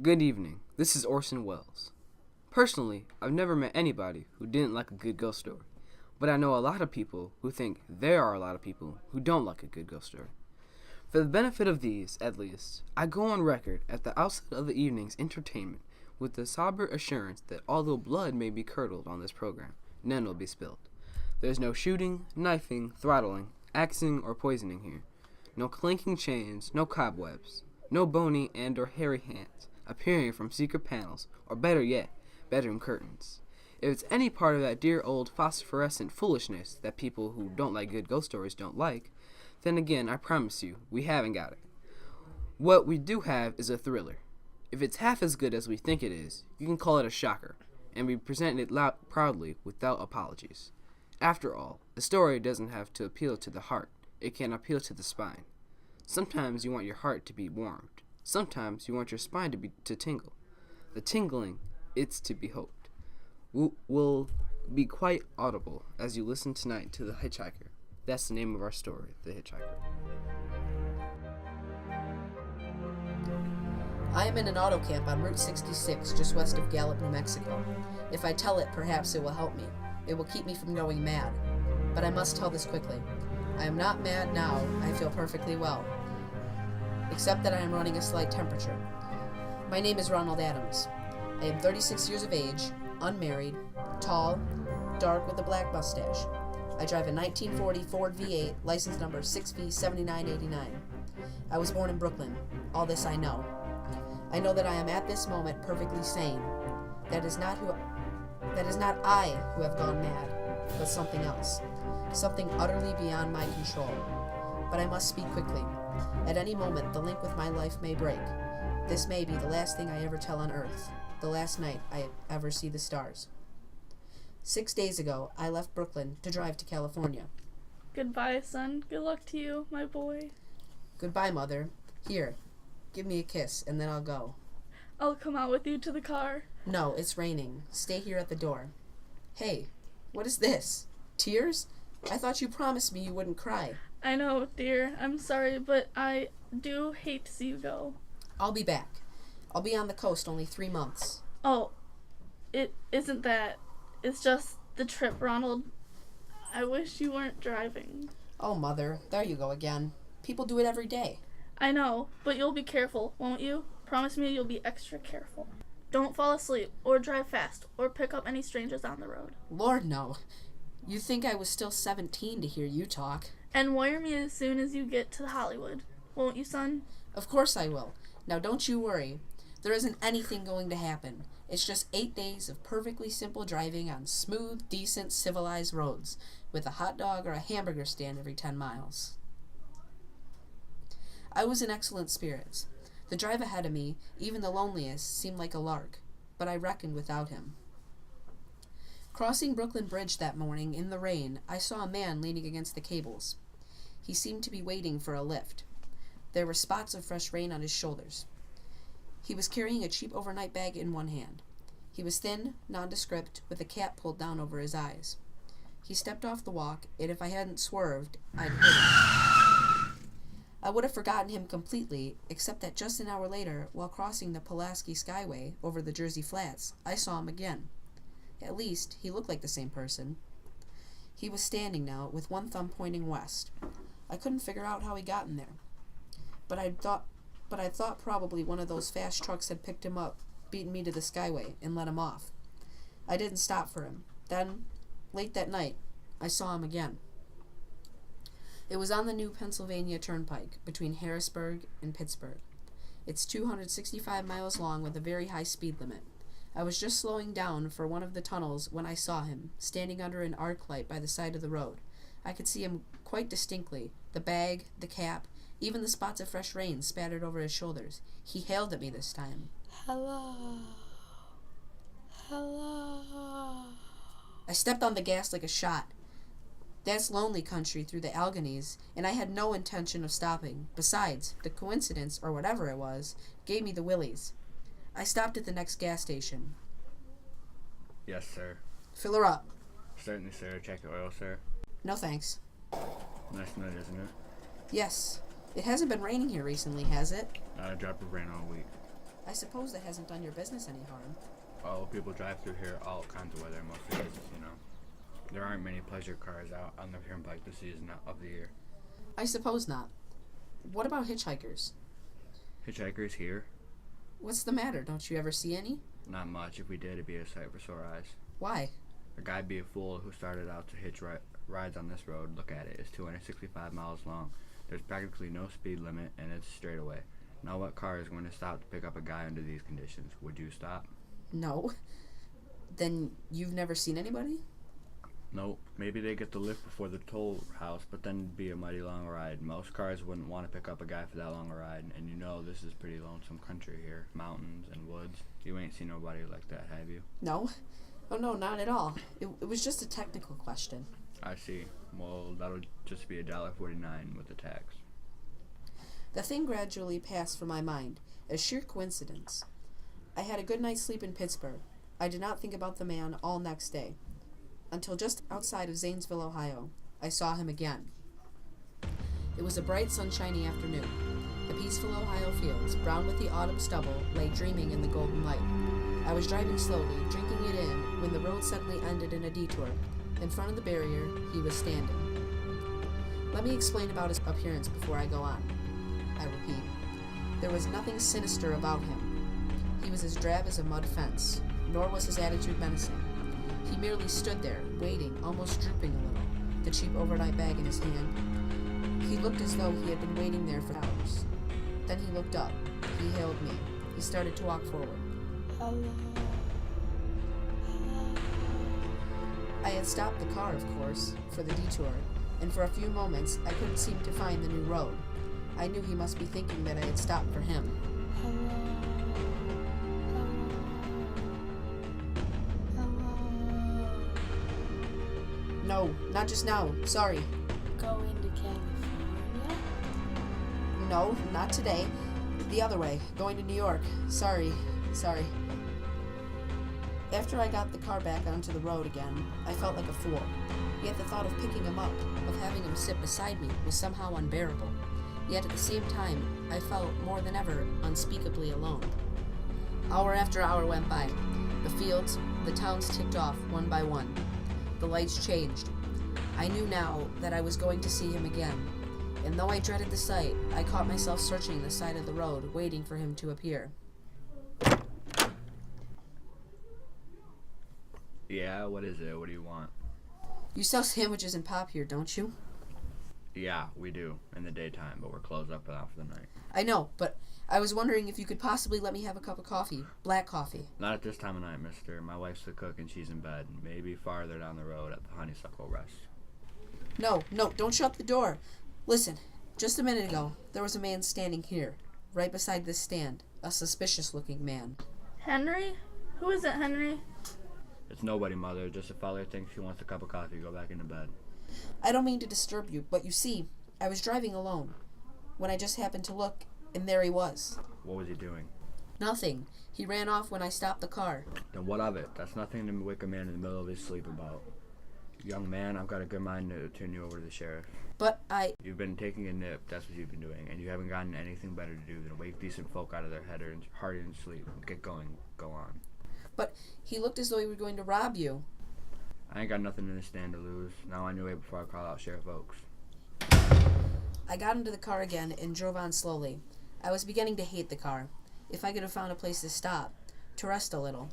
Good evening. This is Orson Welles. Personally, I've never met anybody who didn't like a good ghost story, but I know a lot of people who think there are a lot of people who don't like a good ghost story. For the benefit of these, at least, I go on record at the outset of the evening's entertainment with the sober assurance that although blood may be curdled on this program, none will be spilled. There's no shooting, knifing, throttling, axing, or poisoning here. No clinking chains, no cobwebs, no bony and or hairy hands appearing from secret panels, or better yet, bedroom curtains. If it's any part of that dear old phosphorescent foolishness that people who don't like good ghost stories don't like, then again, I promise you, we haven't got it. What we do have is a thriller. If it's half as good as we think it is, you can call it a shocker, and we present it proudly without apologies. After all, a story doesn't have to appeal to the heart, it can appeal to the spine. Sometimes you want your heart to be warmed. Sometimes you want your spine to tingle. The tingling, it's to be hoped, will be quite audible as you listen tonight to The Hitchhiker. That's the name of our story, The Hitchhiker. I am in an auto camp on Route 66, just west of Gallup, New Mexico. If I tell it, perhaps it will help me. It will keep me from going mad. But I must tell this quickly. I am not mad now. I feel perfectly well, except that I am running a slight temperature. My name is Ronald Adams. I am 36 years of age, unmarried, tall, dark with a black mustache. I drive a 1940 Ford V8, license number 6V7989. I was born in Brooklyn. All this I know. I know that I am at this moment perfectly sane. That is not I who have gone mad, but something else. Something utterly beyond my control. But I must speak quickly. At any moment, the link with my life may break. This may be the last thing I ever tell on Earth, the last night I ever see the stars. 6 days ago, I left Brooklyn to drive to California. Goodbye, son. Good luck to you, my boy. Goodbye, Mother. Here, give me a kiss, and then I'll go. I'll come out with you to the car. No, it's raining. Stay here at the door. Hey, what is this? Tears? I thought you promised me you wouldn't cry. I know, dear. I'm sorry, but I do hate to see you go. I'll be back. I'll be on the coast only 3 months. Oh, it isn't that. It's just the trip, Ronald. I wish you weren't driving. Oh, Mother, there you go again. People do it every day. I know, but you'll be careful, won't you? Promise me you'll be extra careful. Don't fall asleep, or drive fast, or pick up any strangers on the road. Lord, no. You'd think I was still 17 to hear you talk. And wire me as soon as you get to Hollywood. Won't you, son? Of course I will. Now don't you worry. There isn't anything going to happen. It's just 8 days of perfectly simple driving on smooth, decent, civilized roads, with a hot dog or a hamburger stand every 10 miles. I was in excellent spirits. The drive ahead of me, even the loneliest, seemed like a lark, but I reckoned without him. Crossing Brooklyn Bridge that morning in the rain, I saw a man leaning against the cables. He seemed to be waiting for a lift. There were spots of fresh rain on his shoulders. He was carrying a cheap overnight bag in one hand. He was thin, nondescript, with a cap pulled down over his eyes. He stepped off the walk, and if I hadn't swerved, I'd hit him. I would have forgotten him completely, except that just an hour later, while crossing the Pulaski Skyway over the Jersey Flats, I saw him again. At least, he looked like the same person. He was standing now, with one thumb pointing west. I couldn't figure out how he got in there. But I thought probably one of those fast trucks had picked him up, beaten me to the Skyway, and let him off. I didn't stop for him. Then, late that night, I saw him again. It was on the new Pennsylvania Turnpike, between Harrisburg and Pittsburgh. It's 265 miles long with a very high speed limit. I was just slowing down for one of the tunnels when I saw him, standing under an arc light by the side of the road. I could see him quite distinctly, the bag, the cap, even the spots of fresh rain spattered over his shoulders. He hailed at me this time. Hello. Hello. I stepped on the gas like a shot. That's lonely country through the Alleghenies, and I had no intention of stopping. Besides, the coincidence, or whatever it was, gave me the willies. I stopped at the next gas station. Yes, sir. Fill her up. Certainly, sir. Check your oil, sir. No thanks. Nice night, isn't it? Yes. It hasn't been raining here recently, has it? Not a drop of rain all week. I suppose that hasn't done your business any harm. Oh, people drive through here all kinds of weather, mostly business, you know. There aren't many pleasure cars out on the turnpike this season of the year. I suppose not. What about hitchhikers? Hitchhikers here? What's the matter? Don't you ever see any? Not much. If we did, it'd be a sight for sore eyes. Why? A guy'd be a fool who started out to hitch rides on this road. Look at it. It's 265 miles long. There's practically no speed limit, and it's straight away. Now what car is going to stop to pick up a guy under these conditions? Would you stop? No. Then you've never seen anybody? Nope. Maybe they get the lift before the toll house, but then it'd be a mighty long ride. Most cars wouldn't want to pick up a guy for that long a ride, and you know this is pretty lonesome country here. Mountains and woods. You ain't seen nobody like that, have you? No. Oh, no, not at all. It was just a technical question. I see. Well, that'll just be $1.49 with the tax. The thing gradually passed from my mind, a sheer coincidence. I had a good night's sleep in Pittsburgh. I did not think about the man all next day. Until just outside of Zanesville, Ohio, I saw him again. It was a bright, sunshiny afternoon. The peaceful Ohio fields, brown with the autumn stubble, lay dreaming in the golden light. I was driving slowly, drinking it in, when the road suddenly ended in a detour. In front of the barrier, he was standing. Let me explain about his appearance before I go on. I repeat, there was nothing sinister about him. He was as drab as a mud fence, nor was his attitude menacing. He merely stood there, waiting, almost drooping a little, the cheap overnight bag in his hand. He looked as though he had been waiting there for hours. Then he looked up. He hailed me. He started to walk forward. Hello. I had stopped the car, of course, for the detour, and for a few moments I couldn't seem to find the new road. I knew he must be thinking that I had stopped for him. Hello. No, not just now. Sorry. Going to California? No, not today. The other way, going to New York. Sorry. After I got the car back onto the road again, I felt like a fool. Yet the thought of picking him up, of having him sit beside me, was somehow unbearable. Yet at the same time, I felt more than ever unspeakably alone. Hour after hour went by. The fields, the towns ticked off one by one. The lights changed. I knew now that I was going to see him again, and though I dreaded the sight, I caught myself searching the side of the road, waiting for him to appear. Yeah, what is it? What do you want? You sell sandwiches and pop here, don't you? Yeah, we do, in the daytime, but we're closed up now for the night. I know, but I was wondering if you could possibly let me have a cup of coffee. Black coffee. Not at this time of night, mister. My wife's the cook and she's in bed. Maybe farther down the road at the Honeysuckle Rest. No, don't shut the door. Listen, just a minute ago, there was a man standing here, right beside this stand. A suspicious-looking man. Henry? Who is it, Henry? It's nobody, Mother. Just if Father thinks he wants a cup of coffee, go back into bed. I don't mean to disturb you, but you see, I was driving alone, when I just happened to look, and there he was. What was he doing? Nothing. He ran off when I stopped the car. Then what of it? That's nothing to wake a man in the middle of his sleep about. Young man, I've got a good mind to turn you over to the sheriff. But You've been taking a nip, that's what you've been doing, and you haven't gotten anything better to do than wake decent folk out of their heart and sleep. Get going. Go on. But he looked as though he were going to rob you. I ain't got nothing in the stand to lose. Now on your way before I call out Sheriff Oakes. I got into the car again and drove on slowly. I was beginning to hate the car. If I could have found a place to stop, to rest a little.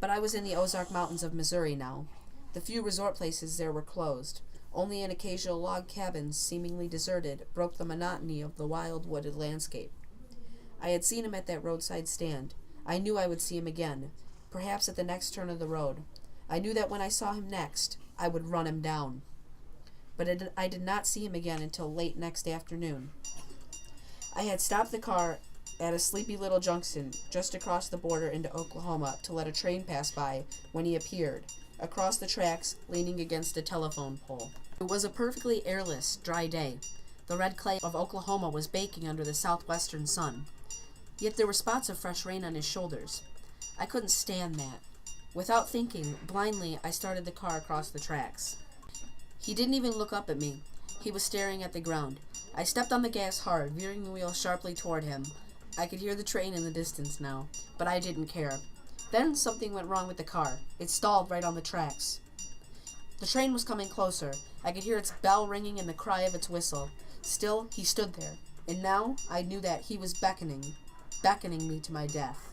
But I was in the Ozark Mountains of Missouri now. The few resort places there were closed. Only an occasional log cabin, seemingly deserted, broke the monotony of the wild wooded landscape. I had seen him at that roadside stand. I knew I would see him again, perhaps at the next turn of the road. I knew that when I saw him next, I would run him down. But I did not see him again until late next afternoon. I had stopped the car at a sleepy little junction just across the border into Oklahoma to let a train pass by when he appeared, across the tracks, leaning against a telephone pole. It was a perfectly airless, dry day. The red clay of Oklahoma was baking under the southwestern sun. Yet there were spots of fresh rain on his shoulders. I couldn't stand that. Without thinking, blindly, I started the car across the tracks. He didn't even look up at me. He was staring at the ground. I stepped on the gas hard, veering the wheel sharply toward him. I could hear the train in the distance now, but I didn't care. Then something went wrong with the car. It stalled right on the tracks. The train was coming closer. I could hear its bell ringing and the cry of its whistle. Still, he stood there, and now I knew that he was beckoning me to my death.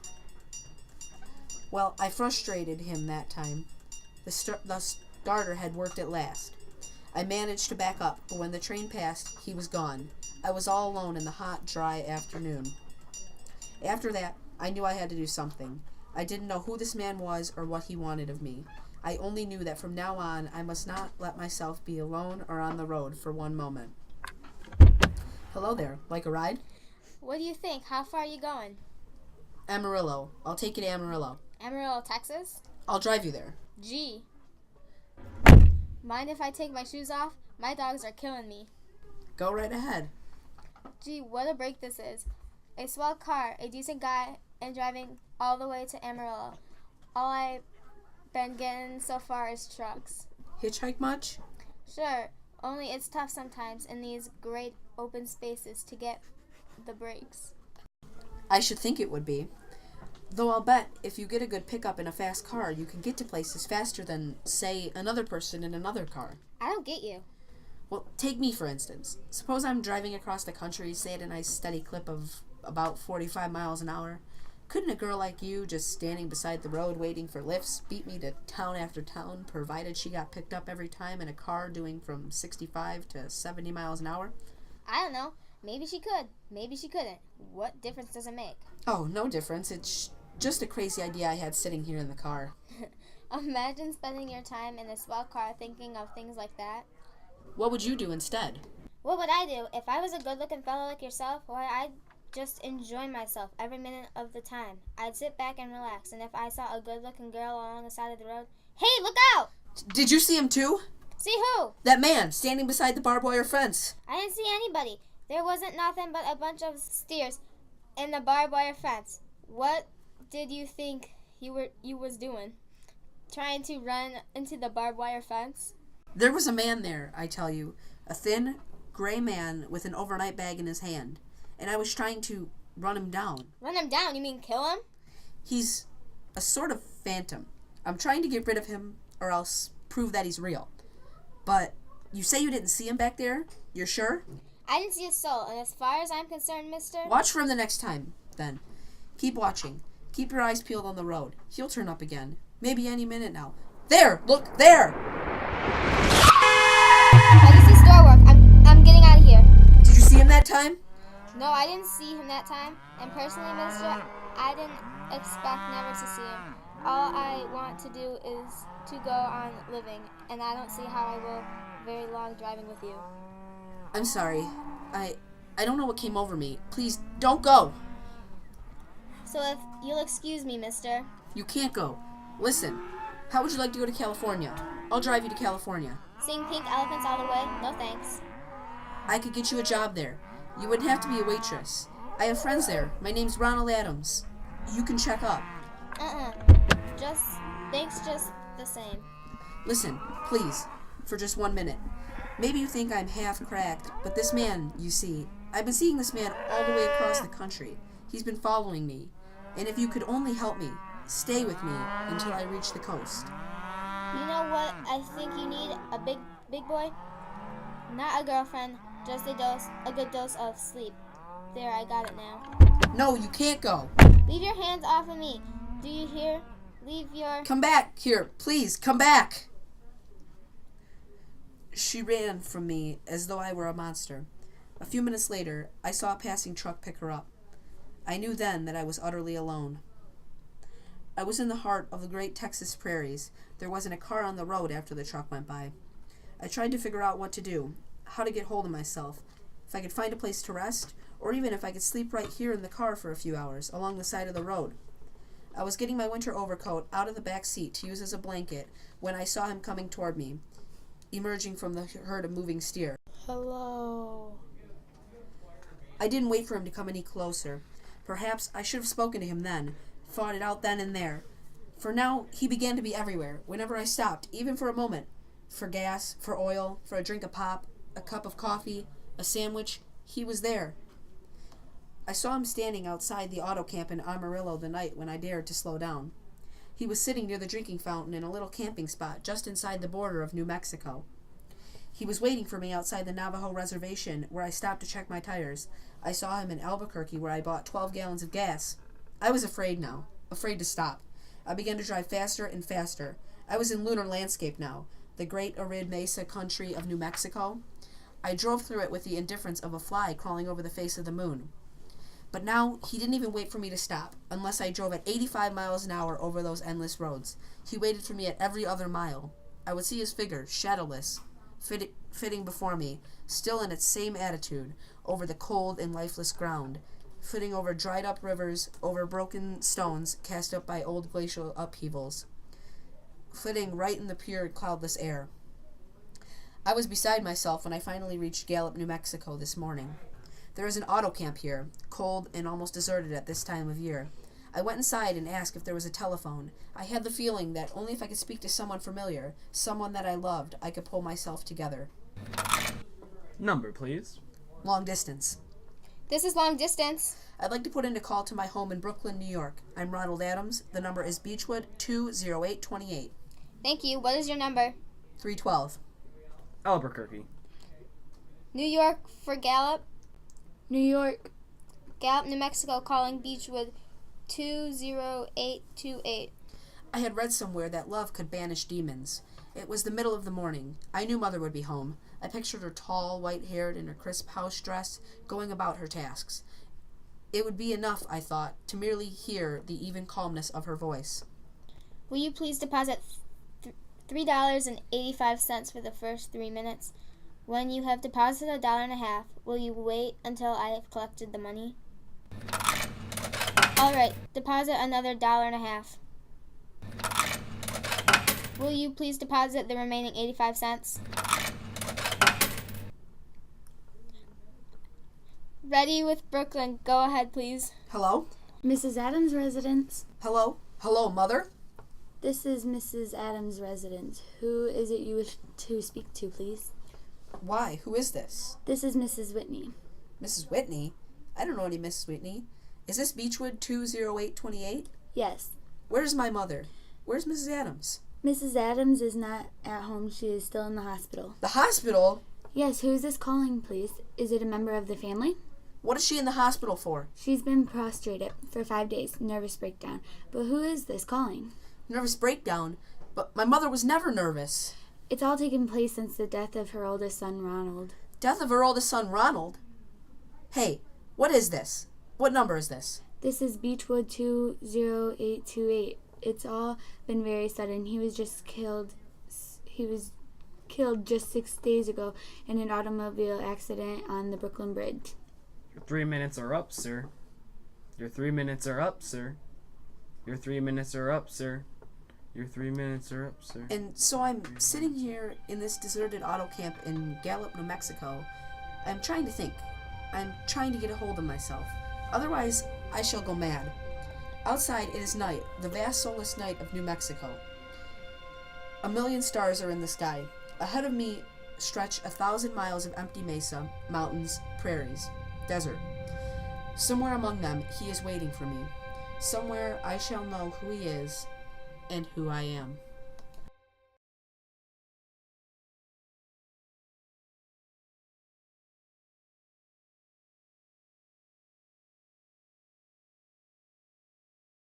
Well, I frustrated him that time. The starter had worked at last. I managed to back up, but when the train passed, he was gone. I was all alone in the hot, dry afternoon. After that, I knew I had to do something. I didn't know who this man was or what he wanted of me. I only knew that from now on, I must not let myself be alone or on the road for one moment. Hello there. Like a ride? What do you think? How far are you going? Amarillo. I'll take you to Amarillo. Amarillo, Texas? I'll drive you there. Gee. Mind if I take my shoes off? My dogs are killing me. Go right ahead. Gee, what a break this is. A swell car, a decent guy, and driving all the way to Amarillo. All I've been getting so far is trucks. Hitchhike much? Sure, only it's tough sometimes in these great open spaces to get the brakes. I should think it would be. Though I'll bet if you get a good pickup in a fast car, you can get to places faster than, say, another person in another car. I don't get you. Well, take me, for instance. Suppose I'm driving across the country, say at a nice steady clip of about 45 miles an hour. Couldn't a girl like you, just standing beside the road waiting for lifts, beat me to town after town, provided she got picked up every time in a car doing from 65 to 70 miles an hour? I don't know. Maybe she could. Maybe she couldn't. What difference does it make? Oh, no difference. It's just a crazy idea I had sitting here in the car. Imagine spending your time in a swell car thinking of things like that. What would you do instead? What would I do? If I was a good-looking fellow like yourself, why, I'd just enjoy myself every minute of the time. I'd sit back and relax, and if I saw a good-looking girl along the side of the road, hey, look out! Did you see him too? See who? That man, standing beside the barbed wire fence. I didn't see anybody. There wasn't nothing but a bunch of steers in the barbed wire fence. What did you think you was doing? Trying to run into the barbed wire fence? There was a man there, I tell you. A thin, gray man with an overnight bag in his hand. And I was trying to run him down. Run him down? You mean kill him? He's a sort of phantom. I'm trying to get rid of him or else prove that he's real. But you say you didn't see him back there? You're sure? I didn't see a soul, and as far as I'm concerned, mister... Watch for him the next time, then. Keep watching. Keep your eyes peeled on the road. He'll turn up again. Maybe any minute now. There! Look, there! I just see store work. I'm getting out of here. Did you see him that time? No, I didn't see him that time. And personally, mister, I didn't expect never to see him. All I want to do is to go on living, and I don't see how I will very long driving with you. I'm sorry. I don't know what came over me. Please, don't go. So if you'll excuse me, mister. You can't go. Listen, how would you like to go to California? I'll drive you to California. Seeing pink elephants all the way? No thanks. I could get you a job there. You wouldn't have to be a waitress. I have friends there. My name's Ronald Adams. You can check up. Thanks just the same. Listen, please, for just 1 minute. Maybe you think I'm half cracked, but this man, you see, I've been seeing this man all the way across the country. He's been following me. And if you could only help me, stay with me until I reach the coast. You know what I think you need, a big boy? Not a girlfriend, just a good dose of sleep. There, I got it now. No, you can't go. Leave your hands off of me. Do you hear? Leave your... Come back here, please, come back. She ran from me as though I were a monster. A few minutes later, I saw a passing truck pick her up. I knew then that I was utterly alone. I was in the heart of the great Texas prairies. There wasn't a car on the road after the truck went by. I tried to figure out what to do, how to get hold of myself, if I could find a place to rest, or even if I could sleep right here in the car for a few hours, along the side of the road. I was getting my winter overcoat out of the back seat to use as a blanket when I saw him coming toward me, emerging from the herd of moving steer. Hello. I didn't wait for him to come any closer. Perhaps I should have spoken to him then, fought it out then and there. For now, he began to be everywhere, whenever I stopped, even for a moment. For gas, for oil, for a drink of pop, a cup of coffee, a sandwich, he was there. I saw him standing outside the auto camp in Amarillo the night when I dared to slow down. He was sitting near the drinking fountain in a little camping spot just inside the border of New Mexico. He was waiting for me outside the Navajo reservation where I stopped to check my tires. I saw him in Albuquerque where I bought 12 gallons of gas. I was afraid now, afraid to stop. I began to drive faster and faster. I was in lunar landscape now, the great arid mesa country of New Mexico. I drove through it with the indifference of a fly crawling over the face of the moon. But now he didn't even wait for me to stop, unless I drove at 85 miles an hour over those endless roads. He waited for me at every other mile. I would see his figure, shadowless, fitting before me, still in its same attitude, over the cold and lifeless ground, flitting over dried-up rivers, over broken stones cast up by old glacial upheavals, flitting right in the pure, cloudless air. I was beside myself when I finally reached Gallup, New Mexico this morning. There is an auto camp here, cold and almost deserted at this time of year. I went inside and asked if there was a telephone. I had the feeling that only if I could speak to someone familiar, someone that I loved, I could pull myself together. Number, please. Long distance. This is long distance. I'd like to put in a call to my home in Brooklyn, New York. I'm Ronald Adams. The number is Beechwood 20828. Thank you. What is your number? 312. Albuquerque. New York for Gallup. New York. Gallup, New Mexico, calling Beechwood 20828. I had read somewhere that love could banish demons. It was the middle of the morning. I knew Mother would be home. I pictured her tall, white-haired, in her crisp house dress, going about her tasks. It would be enough, I thought, to merely hear the even calmness of her voice. Will you please deposit $3.85 for the first 3 minutes? When you have deposited $1.50, will you wait until I have collected the money? All right, deposit another $1.50. Will you please deposit the remaining 85 cents? Ready with Brooklyn. Go ahead, please. Hello? Mrs. Adams' residence. Hello? Hello, Mother? This is Mrs. Adams' residence. Who is it you wish to speak to, please? Why? Who is this? This is Mrs. Whitney. Mrs. Whitney? I don't know any Mrs. Whitney. Is this Beechwood 20828? Yes. Where's my mother? Where's Mrs. Adams? Mrs. Adams is not at home. She is still in the hospital. The hospital? Yes, who is this calling, please? Is it a member of the family? What is she in the hospital for? She's been prostrated for 5 days, nervous breakdown. But who is this calling? Nervous breakdown? But my mother was never nervous. It's all taken place since the death of her oldest son, Ronald. Death of her oldest son, Ronald? Hey, what is this? What number is this? This is Beechwood 20828. It's all been very sudden. He was killed just 6 days ago in an automobile accident on the Brooklyn Bridge. Your 3 minutes are up, sir. Your 3 minutes are up, sir. Your 3 minutes are up, sir. Your 3 minutes are up, sir. And so I'm sitting here in this deserted auto camp in Gallup, New Mexico. I'm trying to think. I'm trying to get a hold of myself. Otherwise, I shall go mad. Outside, it is night, the vast soulless night of New Mexico. 1,000,000 stars are in the sky. Ahead of me stretch 1,000 miles of empty mesa, mountains, prairies, desert. Somewhere among them, he is waiting for me. Somewhere I shall know who he is and who I am.